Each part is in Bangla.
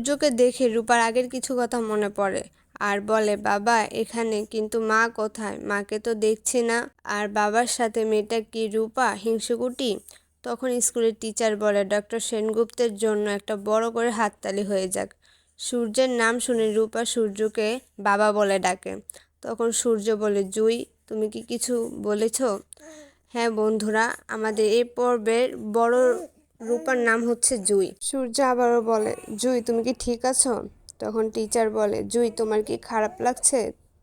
সূর্যকে দেখে রূপার আগের কিছু কথা মনে পড়ে আর বলে, বাবা এখানে, কিন্তু মা কোথায়? মাকে তো দেখছি না। আর বাবার সাথে মেয়েটা কি রূপা হিংসুকুটি? তখন স্কুলের টিচার বলে, ডক্টর সেনগুপ্তের জন্য একটা বড় করে হাততালি হয়ে যাক। সূর্যের নাম শুনে রূপা সূর্যকে বাবা বলে ডাকে। তখন সূর্য বলে, জুই তুমি কি কিছু বলেছ? হ্যাঁ বন্ধুরা, আমাদের এই পর্বের বড় রূপার নাম হচ্ছে জুই। সূর্য আবারও বলে, জুই তুমি কি ঠিক আছো? তখন টিচার বলে, জুই তোমার কি খারাপ লাগছে?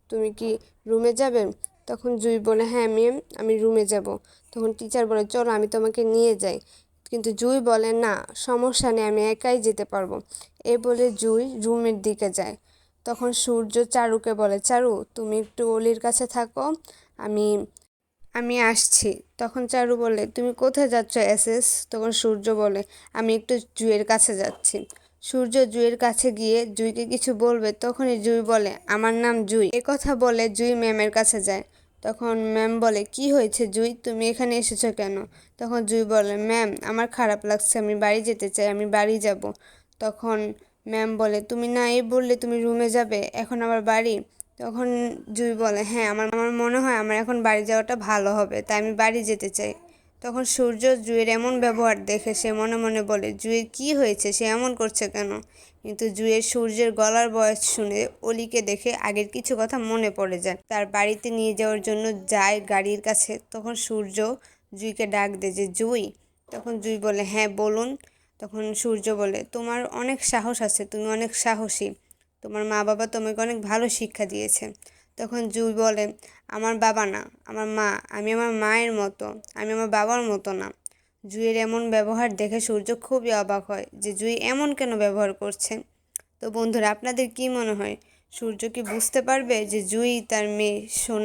তুমি কি রুমে যাবে? তখন জুই বলে, হ্যাঁ ম্যাম আমি রুমে যাব। তখন টিচার বলে, চলো আমি তোমাকে নিয়ে যাই। কিন্তু জুই বলে, না সমস্যা নেই, আমি একাই যেতে পারবো। এই বলে জুই রুমের দিকে যায়। তখন সূর্য চারুকে বলে, চারু তুমি একটু অলির কাছে থাকো, আমি আমি আসছি। তখন চারু বলে, তুমি কোথায় যাচ্ছ এসএস? তখন সূর্য বলে, আমি একটু জুইয়ের কাছে যাচ্ছি। সূর্য জুইয়ের কাছে গিয়ে জুইকে কিছু বলবে, তখনই জুই বলে, আমার নাম জুই। কথা বলে জুই ম্যামের কাছে যায়। তখন ম্যাম বলে, কি হয়েছে জুই, তুমি এখানে এসেছো কেন? তখন জুই বলে, ম্যাম আমার খারাপ লাগছে, আমি বাড়ি যেতে চাই, আমি বাড়ি যাব। তখন ম্যাম বলে, তুমি না এই বললে তুমি রুমে যাবে, এখন আবার বাড়ি? তখন জুই বলে, হ্যাঁ আমার আমার মনে হয় আমার এখন বাড়ি যাওয়াটা ভালো হবে, তাই আমি বাড়ি যেতে চাই। তখন সূর্য জুইয়ের এমন ব্যবহার দেখে সে মনে মনে বলে, জুইয়ের কি হয়েছে, সে এমন করছে কেন? কিন্তু জুইয়ের সূর্যের গলার বয়স শুনে অলিকে দেখে আগের কিছু কথা মনে পড়ে যায়। তার বাড়িতে নিয়ে যাওয়ার জন্য যায় গাড়ির কাছে। তখন সূর্য জুইকে ডাক দেয় যে, জুই। তখন জুই বলে, হ্যাঁ বলুন। তখন সূর্য বলে, তোমার অনেক সাহস আছে, তুমি অনেক সাহসী, তোমার মা বাবা তোমাকে অনেক ভালো শিক্ষা দিয়েছে। তখন জুই বলে, আমার বাবা না, আমার মা, আমি আমার মায়ের মতো, আমি আমার বাবার মতো না। জুইয়ের এমন ব্যবহার দেখে সূর্য খুবই অবাক হয় যে জুই এমন কেন ব্যবহার করছে। তো বন্ধুরা, আপনাদের কি মনে হয়, সূর্য কি বুঝতে পারবে যে জুই তার মেয়ে সোনা?